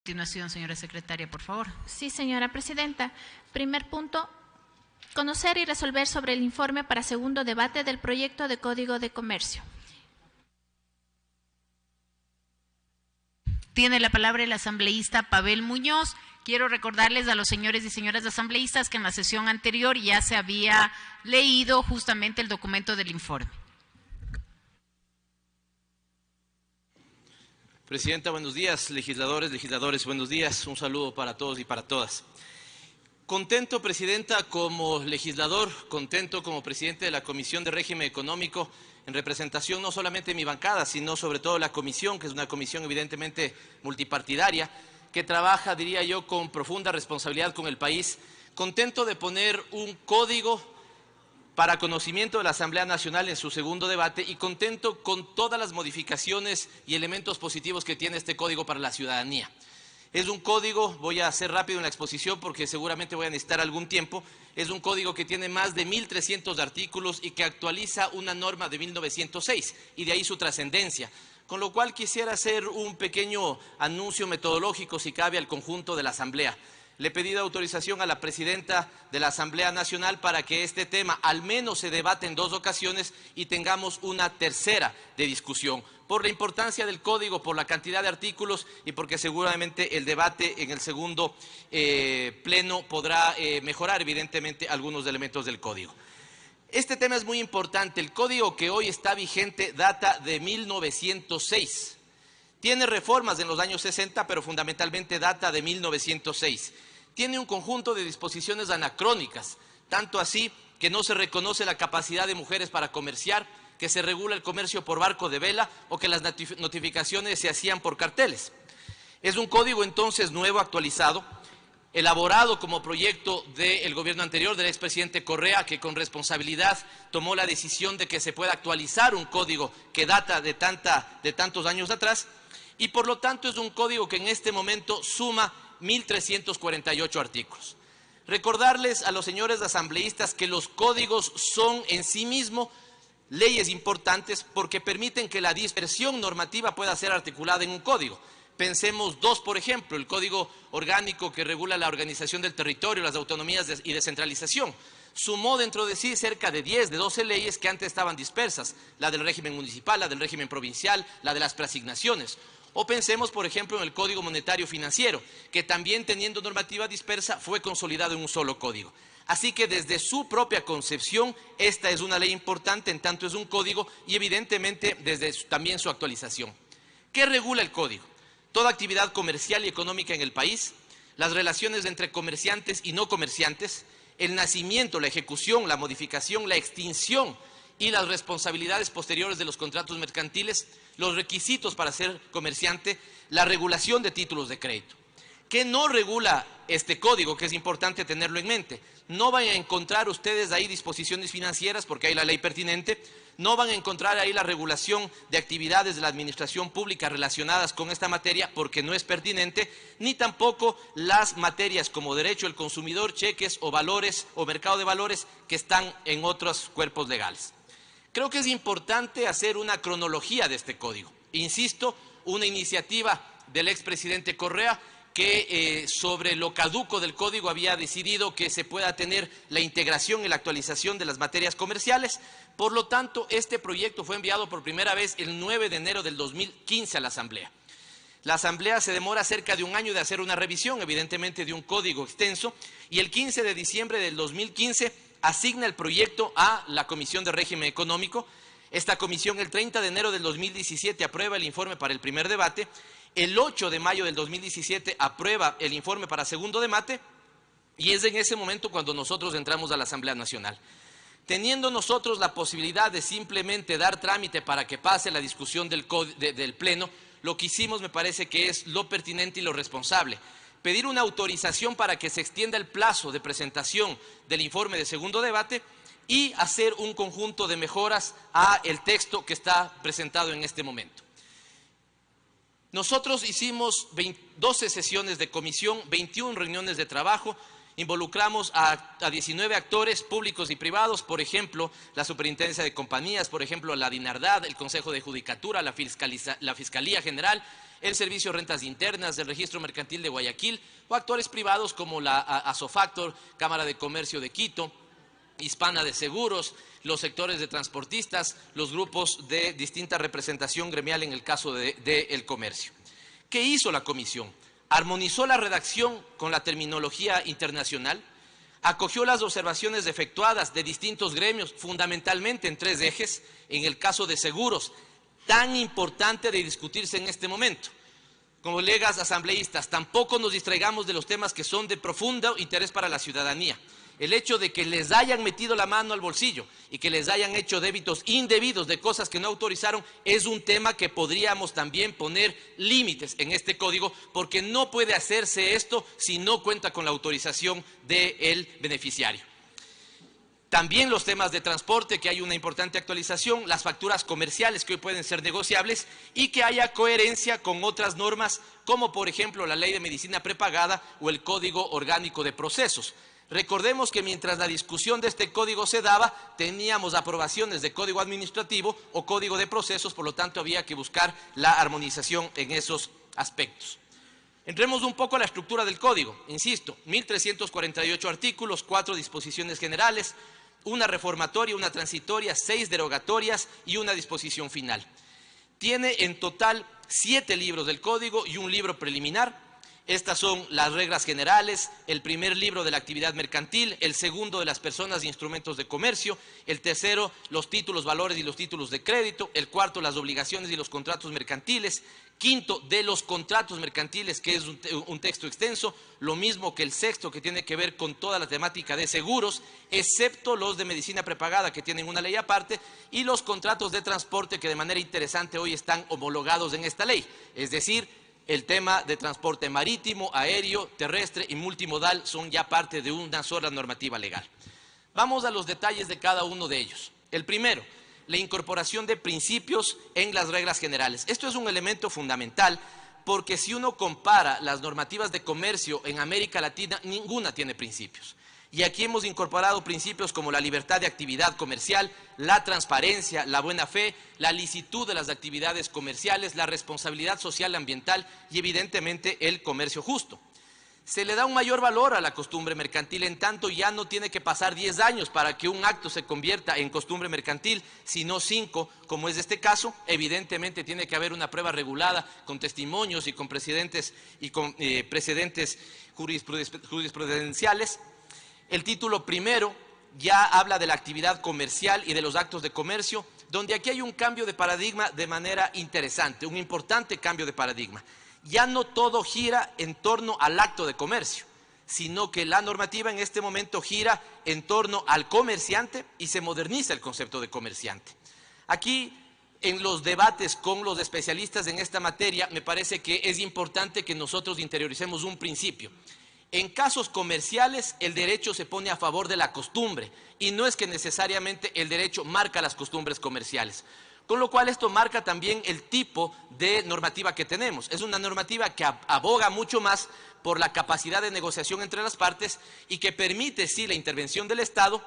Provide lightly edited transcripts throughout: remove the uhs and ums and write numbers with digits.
continuación, señora secretaria, por favor. Sí, señora presidenta. Primer punto, conocer y resolver sobre el informe para segundo debate del proyecto de Código de Comercio. Tiene la palabra el asambleísta Pavel Muñoz. Quiero recordarles a los señores y señoras asambleístas que en la sesión anterior ya se había leído justamente el documento del informe. Presidenta, buenos días. Legisladores, buenos días. Un saludo para todos y para todas. Contento, Presidenta, como legislador, contento como presidente de la Comisión de Régimen Económico, en representación no solamente de mi bancada, sino sobre todo de la comisión, que es una comisión evidentemente multipartidaria, que trabaja, diría yo, con profunda responsabilidad con el país. Contento de poner un código para conocimiento de la Asamblea Nacional en su segundo debate y contento con todas las modificaciones y elementos positivos que tiene este código para la ciudadanía. Es un código, voy a hacer rápido en la exposición porque seguramente voy a necesitar algún tiempo, es un código que tiene más de 1.300 artículos y que actualiza una norma de 1906 y de ahí su trascendencia. Con lo cual quisiera hacer un pequeño anuncio metodológico, si cabe, al conjunto de la Asamblea. Le he pedido autorización a la presidenta de la Asamblea Nacional para que este tema al menos se debate en 2 ocasiones y tengamos una tercera de discusión, por la importancia del código, por la cantidad de artículos y porque seguramente el debate en el segundo pleno podrá mejorar evidentemente algunos elementos del código. Este tema es muy importante. El código que hoy está vigente data de 1906. Tiene reformas en los años 60, pero fundamentalmente data de 1906. Tiene un conjunto de disposiciones anacrónicas, tanto así que no se reconoce la capacidad de mujeres para comerciar, que se regula el comercio por barco de vela o que las notificaciones se hacían por carteles. Es un código entonces nuevo, actualizado, elaborado como proyecto del gobierno anterior, del expresidente Correa, que con responsabilidad tomó la decisión de que se pueda actualizar un código que data de tantos años atrás, y por lo tanto es un código que en este momento suma 1.348 artículos. Recordarles a los señores asambleístas que los códigos son en sí mismos leyes importantes porque permiten que la dispersión normativa pueda ser articulada en un código. Pensemos 2, por ejemplo, el Código Orgánico que regula la organización del territorio, las autonomías y descentralización. Sumó dentro de sí cerca de 10, de 12 leyes que antes estaban dispersas, la del régimen municipal, la del régimen provincial, la de las preasignaciones. O pensemos, por ejemplo, en el Código Monetario Financiero, que también teniendo normativa dispersa fue consolidado en un solo código. Así que desde su propia concepción, esta es una ley importante en tanto es un código y evidentemente desde también su actualización. ¿Qué regula el código? Toda actividad comercial y económica en el país, las relaciones entre comerciantes y no comerciantes, el nacimiento, la ejecución, la modificación, la extinción y las responsabilidades posteriores de los contratos mercantiles, los requisitos para ser comerciante, la regulación de títulos de crédito. ¿Qué no regula este código? Que es importante tenerlo en mente. No van a encontrar ustedes ahí disposiciones financieras porque hay la ley pertinente, no van a encontrar ahí la regulación de actividades de la administración pública relacionadas con esta materia porque no es pertinente, ni tampoco las materias como derecho del consumidor, cheques o valores o mercado de valores que están en otros cuerpos legales. Creo que es importante hacer una cronología de este código. Insisto, una iniciativa del expresidente Correa que sobre lo caduco del código había decidido que se pueda tener la integración y la actualización de las materias comerciales. Por lo tanto, este proyecto fue enviado por primera vez el 9 de enero del 2015 a la Asamblea. La Asamblea se demora cerca de un año de hacer una revisión, evidentemente de un código extenso, y el 15 de diciembre del 2015 asigna el proyecto a la Comisión de Régimen Económico. Esta comisión el 30 de enero del 2017 aprueba el informe para el primer debate. El 8 de mayo del 2017 aprueba el informe para segundo debate y es en ese momento cuando nosotros entramos a la Asamblea Nacional. Teniendo nosotros la posibilidad de simplemente dar trámite para que pase la discusión del Pleno, lo que hicimos me parece que es lo pertinente y lo responsable. Pedir una autorización para que se extienda el plazo de presentación del informe de segundo debate y hacer un conjunto de mejoras a el texto que está presentado en este momento. Nosotros hicimos 12 sesiones de comisión, 21 reuniones de trabajo Involucramos a 19 actores públicos y privados, por ejemplo, la Superintendencia de Compañías, por ejemplo, la DINARDAD, el Consejo de Judicatura, la Fiscalía General, el Servicio de Rentas Internas, el Registro Mercantil de Guayaquil, o actores privados como la Asofactor, Cámara de Comercio de Quito, Hispana de Seguros, los sectores de transportistas, los grupos de distinta representación gremial en el caso del comercio. ¿Qué hizo la comisión? Armonizó la redacción con la terminología internacional, acogió las observaciones efectuadas de distintos gremios, fundamentalmente en 3 ejes, en el caso de seguros, tan importante de discutirse en este momento. Colegas asambleístas, tampoco nos distraigamos de los temas que son de profundo interés para la ciudadanía. El hecho de que les hayan metido la mano al bolsillo y que les hayan hecho débitos indebidos de cosas que no autorizaron es un tema que podríamos también poner límites en este código, porque no puede hacerse esto si no cuenta con la autorización del beneficiario. También los temas de transporte, que hay una importante actualización, las facturas comerciales que hoy pueden ser negociables y que haya coherencia con otras normas, como por ejemplo la Ley de Medicina Prepagada o el Código Orgánico de Procesos. Recordemos que mientras la discusión de este código se daba, teníamos aprobaciones de código administrativo o código de procesos, por lo tanto había que buscar la armonización en esos aspectos. Entremos un poco a la estructura del código. Insisto, 1.348 artículos, 4 disposiciones generales, una reformatoria, una transitoria, 6 derogatorias y una disposición final. Tiene en total 7 libros del código y un libro preliminar. Estas son las reglas generales, el primer libro de la actividad mercantil, el segundo de las personas e instrumentos de comercio, el tercero los títulos, valores y los títulos de crédito, el cuarto las obligaciones y los contratos mercantiles, quinto de los contratos mercantiles, que es un texto extenso, lo mismo que el sexto, que tiene que ver con toda la temática de seguros, excepto los de medicina prepagada, que tienen una ley aparte, y los contratos de transporte, que de manera interesante hoy están homologados en esta ley, es decir, el tema de transporte marítimo, aéreo, terrestre y multimodal son ya parte de una sola normativa legal. Vamos a los detalles de cada uno de ellos. El primero, la incorporación de principios en las reglas generales. Esto es un elemento fundamental porque si uno compara las normativas de comercio en América Latina, ninguna tiene principios. Y aquí hemos incorporado principios como la libertad de actividad comercial, la transparencia, la buena fe, la licitud de las actividades comerciales, la responsabilidad social ambiental y evidentemente el comercio justo. Se le da un mayor valor a la costumbre mercantil, en tanto ya no tiene que pasar 10 años para que un acto se convierta en costumbre mercantil, sino 5, como es este caso. Evidentemente tiene que haber una prueba regulada con testimonios y con precedentes jurisprudenciales. El título primero ya habla de la actividad comercial y de los actos de comercio, donde aquí hay un cambio de paradigma de manera interesante, un importante cambio de paradigma. Ya no todo gira en torno al acto de comercio, sino que la normativa en este momento gira en torno al comerciante y se moderniza el concepto de comerciante. Aquí, en los debates con los especialistas en esta materia, me parece que es importante que nosotros interioricemos un principio. En casos comerciales, el derecho se pone a favor de la costumbre y no es que necesariamente el derecho marca las costumbres comerciales. Con lo cual esto marca también el tipo de normativa que tenemos. Es una normativa que aboga mucho más por la capacidad de negociación entre las partes y que permite, sí, la intervención del Estado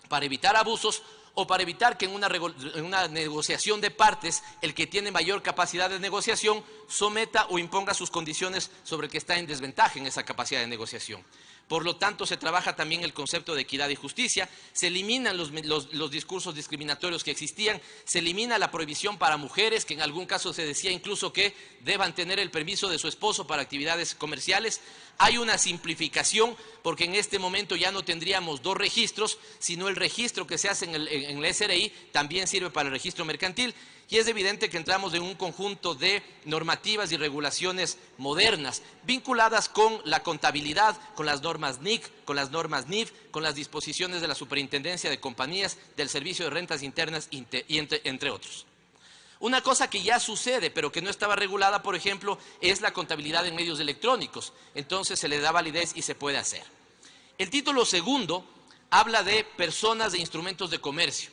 para evitar abusos o para evitar que en una negociación de partes el que tiene mayor capacidad de negociación someta o imponga sus condiciones sobre el que está en desventaja en esa capacidad de negociación. Por lo tanto, se trabaja también el concepto de equidad y justicia, se eliminan los discursos discriminatorios que existían, se elimina la prohibición para mujeres, que en algún caso se decía incluso que deban tener el permiso de su esposo para actividades comerciales. Hay una simplificación porque en este momento ya no tendríamos 2 registros, sino el registro que se hace en el SRI también sirve para el registro mercantil. Y es evidente que entramos en un conjunto de normativas y regulaciones modernas, vinculadas con la contabilidad, con las normas NIC, con las normas NIF, con las disposiciones de la Superintendencia de Compañías, del Servicio de Rentas Internas, y entre otros. Una cosa que ya sucede, pero que no estaba regulada, por ejemplo, es la contabilidad en medios electrónicos. Entonces se le da validez y se puede hacer. El título segundo habla de personas e instrumentos de comercio.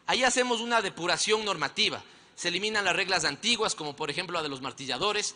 Ahí hacemos una depuración normativa. Se eliminan las reglas antiguas, como por ejemplo la de los martilladores.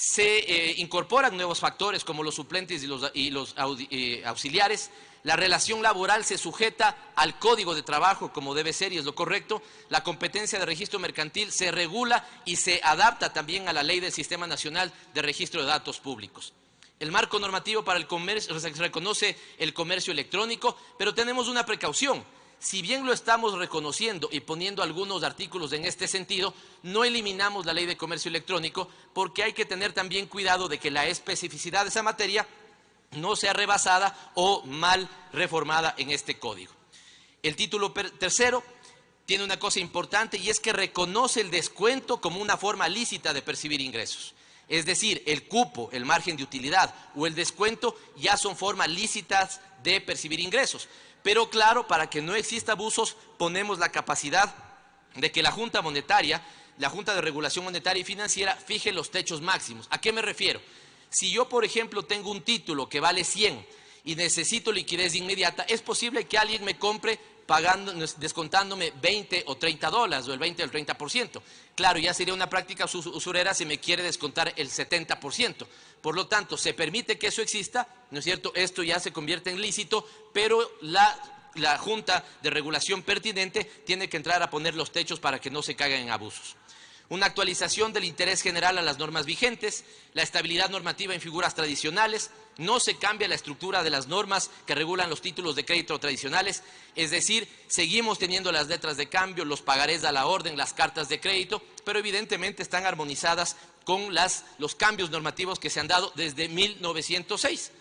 Se incorporan nuevos factores como los suplentes y los auxiliares. La relación laboral se sujeta al Código de Trabajo como debe ser y es lo correcto. La competencia de registro mercantil se regula y se adapta también a la ley del Sistema Nacional de Registro de Datos Públicos. El marco normativo para el comercio reconoce el comercio electrónico, pero tenemos una precaución. Si bien lo estamos reconociendo y poniendo algunos artículos en este sentido, no eliminamos la ley de comercio electrónico porque hay que tener también cuidado de que la especificidad de esa materia no sea rebasada o mal reformada en este código. El título tercero tiene una cosa importante y es que reconoce el descuento como una forma lícita de percibir ingresos. Es decir, el cupo, el margen de utilidad o el descuento ya son formas lícitas de percibir ingresos. Pero claro, para que no exista abusos, ponemos la capacidad de que la Junta Monetaria, la Junta de Regulación Monetaria y Financiera, fije los techos máximos. ¿A qué me refiero? Si yo, por ejemplo, tengo un título que vale 100 y necesito liquidez inmediata, es posible que alguien me compre descontándome 20 o 30 dólares o el 20 o el 30%. Claro, ya sería una práctica usurera si me quiere descontar el 70%. Por lo tanto, se permite que eso exista, ¿no es cierto? Esto ya se convierte en lícito, pero la Junta de Regulación pertinente tiene que entrar a poner los techos para que no se caigan en abusos. Una actualización del interés general a las normas vigentes, la estabilidad normativa en figuras tradicionales, no se cambia la estructura de las normas que regulan los títulos de crédito tradicionales, es decir, seguimos teniendo las letras de cambio, los pagarés a la orden, las cartas de crédito, pero evidentemente están armonizadas con los cambios normativos que se han dado desde 1906.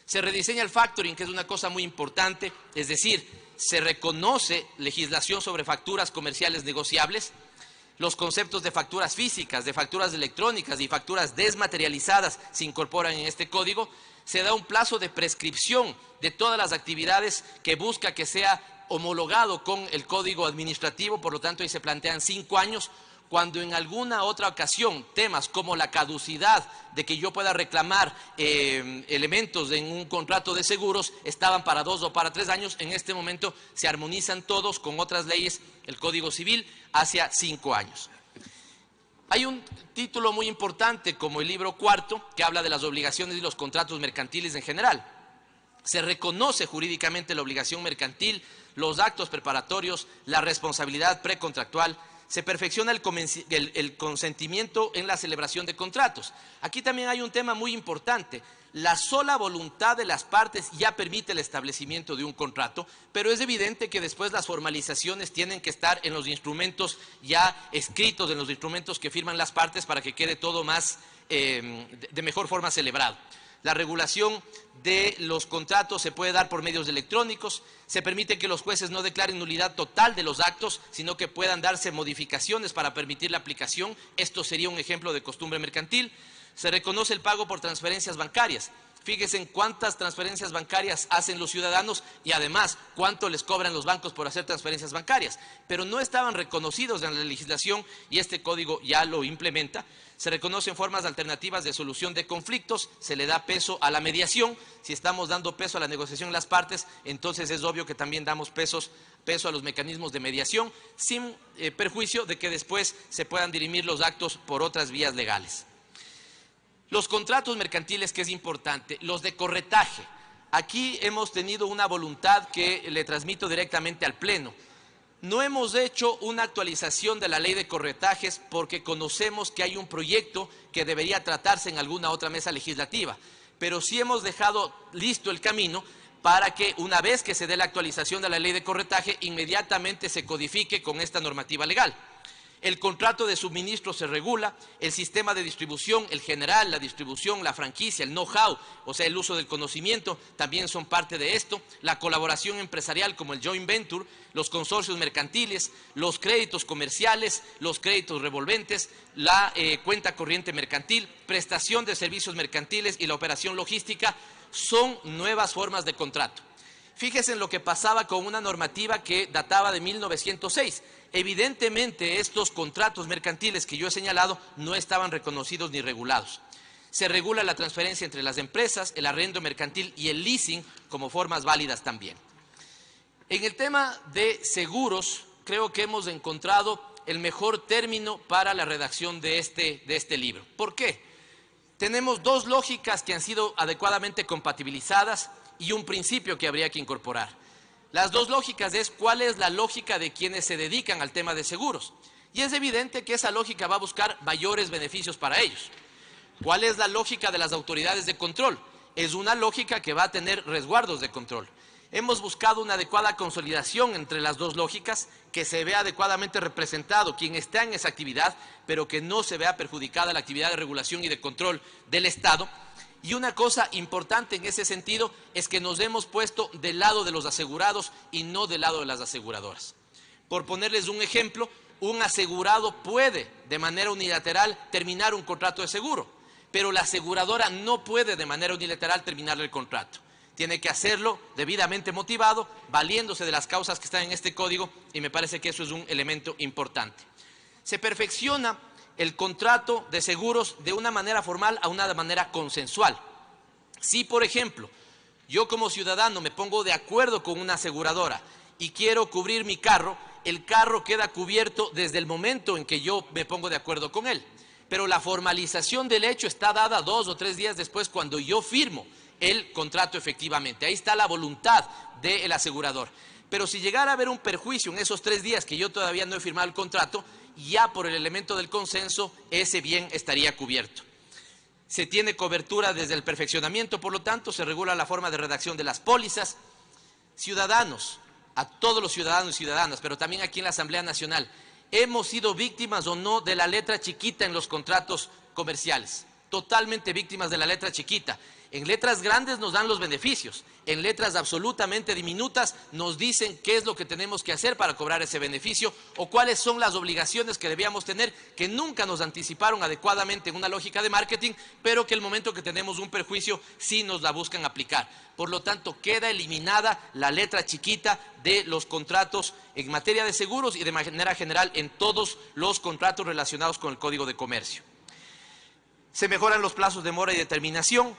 Se rediseña el factoring, que es una cosa muy importante, es decir, se reconoce legislación sobre facturas comerciales negociables. Los conceptos de facturas físicas, de facturas electrónicas y facturas desmaterializadas se incorporan en este código. Se da un plazo de prescripción de todas las actividades que busca que sea homologado con el código administrativo, por lo tanto ahí se plantean 5 años, cuando en alguna otra ocasión temas como la caducidad de que yo pueda reclamar elementos en un contrato de seguros estaban para 2 o para 3 años, en este momento se armonizan todos con otras leyes, el Código Civil, hacia 5 años. Hay un título muy importante como el libro cuarto que habla de las obligaciones y los contratos mercantiles en general. Se reconoce jurídicamente la obligación mercantil, los actos preparatorios, la responsabilidad precontractual. Se perfecciona el consentimiento en la celebración de contratos. Aquí también hay un tema muy importante. La sola voluntad de las partes ya permite el establecimiento de un contrato, pero es evidente que después las formalizaciones tienen que estar en los instrumentos ya escritos, en los instrumentos que firman las partes para que quede todo más de mejor forma celebrado. La regulación de los contratos se puede dar por medios electrónicos, se permite que los jueces no declaren nulidad total de los actos, sino que puedan darse modificaciones para permitir la aplicación. Esto sería un ejemplo de costumbre mercantil. Se reconoce el pago por transferencias bancarias. Fíjense en cuántas transferencias bancarias hacen los ciudadanos y además cuánto les cobran los bancos por hacer transferencias bancarias, pero no estaban reconocidos en la legislación y este código ya lo implementa. Se reconocen formas alternativas de solución de conflictos, se le da peso a la mediación. Si estamos dando peso a la negociación en las partes, entonces es obvio que también damos peso a los mecanismos de mediación, sin perjuicio de que después se puedan dirimir los actos por otras vías legales. Los contratos mercantiles, que es importante, los de corretaje. Aquí hemos tenido una voluntad que le transmito directamente al Pleno. No hemos hecho una actualización de la ley de corretajes porque conocemos que hay un proyecto que debería tratarse en alguna otra mesa legislativa, pero sí hemos dejado listo el camino para que una vez que se dé la actualización de la ley de corretaje, inmediatamente se codifique con esta normativa legal. El contrato de suministro se regula, el sistema de distribución, el general, la distribución, la franquicia, el know-how, o sea, el uso del conocimiento, también son parte de esto. La colaboración empresarial como el joint venture, los consorcios mercantiles, los créditos comerciales, los créditos revolventes, la cuenta corriente mercantil, prestación de servicios mercantiles y la operación logística son nuevas formas de contrato. Fíjense en lo que pasaba con una normativa que databa de 1906. Evidentemente, estos contratos mercantiles que yo he señalado no estaban reconocidos ni regulados. Se regula la transferencia entre las empresas, el arrendo mercantil y el leasing como formas válidas también. En el tema de seguros, creo que hemos encontrado el mejor término para la redacción de este libro. ¿Por qué? Tenemos dos lógicas que han sido adecuadamente compatibilizadas y un principio que habría que incorporar. Las dos lógicas es cuál es la lógica de quienes se dedican al tema de seguros. Y es evidente que esa lógica va a buscar mayores beneficios para ellos. ¿Cuál es la lógica de las autoridades de control? Es una lógica que va a tener resguardos de control. Hemos buscado una adecuada consolidación entre las dos lógicas, que se vea adecuadamente representado quien está en esa actividad, pero que no se vea perjudicada la actividad de regulación y de control del Estado. Y una cosa importante en ese sentido es que nos hemos puesto del lado de los asegurados y no del lado de las aseguradoras. Por ponerles un ejemplo, un asegurado puede de manera unilateral terminar un contrato de seguro, pero la aseguradora no puede de manera unilateral terminar el contrato. Tiene que hacerlo debidamente motivado, valiéndose de las causas que están en este código, y me parece que eso es un elemento importante. Se perfecciona el contrato de seguros de una manera formal a una manera consensual. Si, por ejemplo, yo como ciudadano me pongo de acuerdo con una aseguradora y quiero cubrir mi carro, el carro queda cubierto desde el momento en que yo me pongo de acuerdo con él. Pero la formalización del hecho está dada 2 o 3 días después, cuando yo firmo el contrato efectivamente. Ahí está la voluntad del asegurador. Pero si llegara a haber un perjuicio en esos 3 días que yo todavía no he firmado el contrato, ya por el elemento del consenso, ese bien estaría cubierto. Se tiene cobertura desde el perfeccionamiento, por lo tanto, se regula la forma de redacción de las pólizas. Ciudadanos, a todos los ciudadanos y ciudadanas, pero también aquí en la Asamblea Nacional, hemos sido víctimas o no de la letra chiquita en los contratos comerciales. Totalmente víctimas de la letra chiquita. En letras grandes nos dan los beneficios, en letras absolutamente diminutas nos dicen qué es lo que tenemos que hacer para cobrar ese beneficio o cuáles son las obligaciones que debíamos tener, que nunca nos anticiparon adecuadamente en una lógica de marketing, pero que el momento que tenemos un perjuicio sí nos la buscan aplicar. Por lo tanto, queda eliminada la letra chiquita de los contratos en materia de seguros y de manera general en todos los contratos relacionados con el Código de Comercio. Se mejoran los plazos de mora y determinación.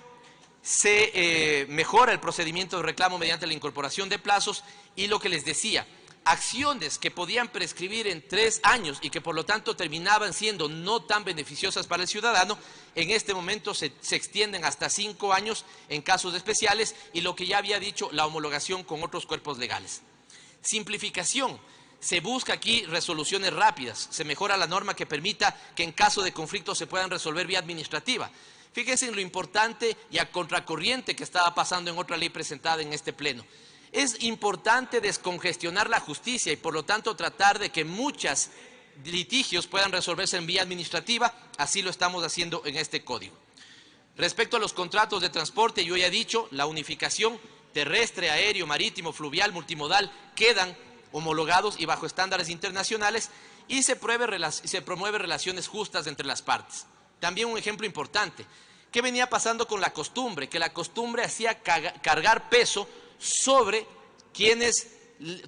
Se mejora el procedimiento de reclamo mediante la incorporación de plazos y lo que les decía, acciones que podían prescribir en 3 años y que por lo tanto terminaban siendo no tan beneficiosas para el ciudadano, en este momento se extienden hasta 5 años en casos especiales y lo que ya había dicho, la homologación con otros cuerpos legales. Simplificación. Se busca aquí resoluciones rápidas, se mejora la norma que permita que en caso de conflicto se puedan resolver vía administrativa. Fíjense en lo importante y a contracorriente que estaba pasando en otra ley presentada en este pleno. Es importante descongestionar la justicia y por lo tanto tratar de que muchos litigios puedan resolverse en vía administrativa, así lo estamos haciendo en este código. Respecto a los contratos de transporte, yo ya he dicho, la unificación terrestre, aéreo, marítimo, fluvial, multimodal, quedan homologados y bajo estándares internacionales y se promueve relaciones justas entre las partes. También un ejemplo importante, ¿qué venía pasando con la costumbre? Que la costumbre hacía cargar peso sobre quienes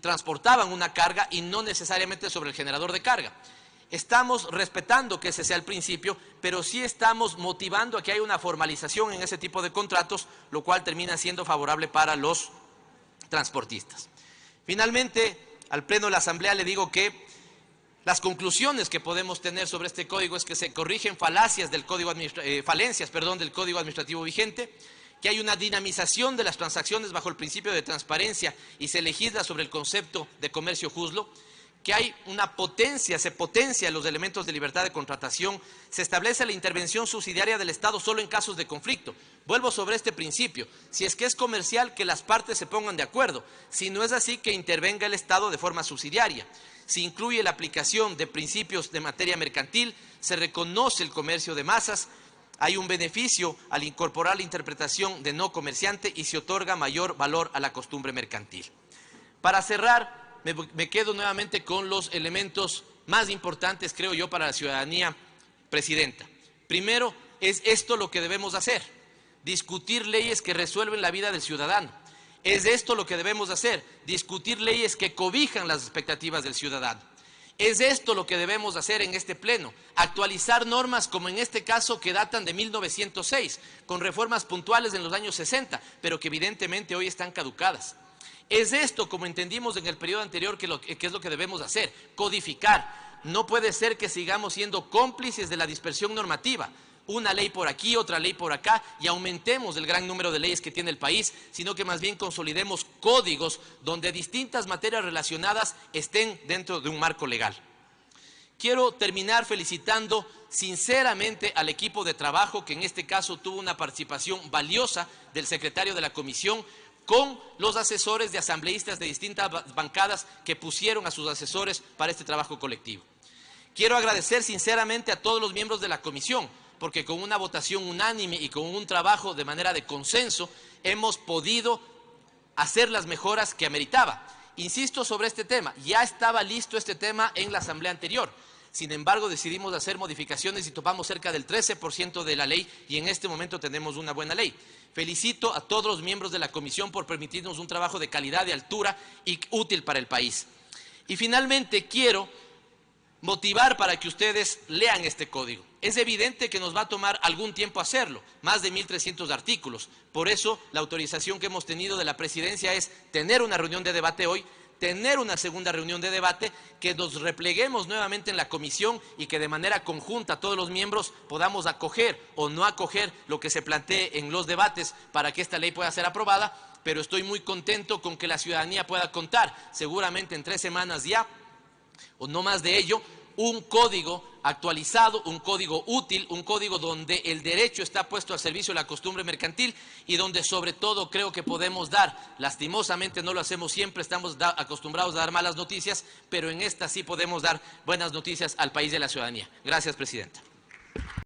transportaban una carga y no necesariamente sobre el generador de carga. Estamos respetando que ese sea el principio, pero sí estamos motivando a que haya una formalización en ese tipo de contratos, lo cual termina siendo favorable para los transportistas. Finalmente, al Pleno de la Asamblea le digo que las conclusiones que podemos tener sobre este código es que se corrigen falencias del Código Administrativo vigente, que hay una dinamización de las transacciones bajo el principio de transparencia y se legisla sobre el concepto de comercio justo, que hay una potencia, se potencia los elementos de libertad de contratación, se establece la intervención subsidiaria del Estado solo en casos de conflicto. Vuelvo sobre este principio, si es que es comercial, que las partes se pongan de acuerdo, si no es así, que intervenga el Estado de forma subsidiaria. Se incluye la aplicación de principios de materia mercantil, se reconoce el comercio de masas, hay un beneficio al incorporar la interpretación de no comerciante y se otorga mayor valor a la costumbre mercantil. Para cerrar, me quedo nuevamente con los elementos más importantes, creo yo, para la ciudadanía, Presidenta. Primero, es esto lo que debemos hacer, discutir leyes que resuelven la vida del ciudadano. Es esto lo que debemos hacer, discutir leyes que cobijan las expectativas del ciudadano. Es esto lo que debemos hacer en este pleno, actualizar normas como en este caso que datan de 1906, con reformas puntuales en los años 60, pero que evidentemente hoy están caducadas. Es esto, como entendimos en el periodo anterior, que es lo que debemos hacer, codificar. No puede ser que sigamos siendo cómplices de la dispersión normativa. una ley por aquí, otra ley por acá, y aumentemos el gran número de leyes que tiene el país, sino que más bien consolidemos códigos donde distintas materias relacionadas estén dentro de un marco legal. Quiero terminar felicitando sinceramente al equipo de trabajo, que en este caso tuvo una participación valiosa del secretario de la comisión, con los asesores de asambleístas de distintas bancadas que pusieron a sus asesores para este trabajo colectivo. Quiero agradecer sinceramente a todos los miembros de la comisión, porque con una votación unánime y con un trabajo de manera de consenso hemos podido hacer las mejoras que ameritaba. Insisto sobre este tema, ya estaba listo este tema en la asamblea anterior. Sin embargo, decidimos hacer modificaciones y topamos cerca del 13% de la ley y en este momento tenemos una buena ley. Felicito a todos los miembros de la comisión por permitirnos un trabajo de calidad, de altura y útil para el país. Y finalmente quiero motivar para que ustedes lean este código. Es evidente que nos va a tomar algún tiempo hacerlo, más de 1.300 artículos. Por eso la autorización que hemos tenido de la presidencia es tener una reunión de debate hoy, tener una segunda reunión de debate, que nos repleguemos nuevamente en la comisión y que de manera conjunta todos los miembros podamos acoger o no acoger lo que se plantee en los debates para que esta ley pueda ser aprobada, pero estoy muy contento con que la ciudadanía pueda contar, seguramente en 3 semanas ya, o no más de ello, un código actualizado, un código útil, un código donde el derecho está puesto al servicio de la costumbre mercantil y donde sobre todo creo que podemos dar, lastimosamente no lo hacemos siempre, estamos acostumbrados a dar malas noticias, pero en esta sí podemos dar buenas noticias al país y a la ciudadanía. Gracias, Presidenta.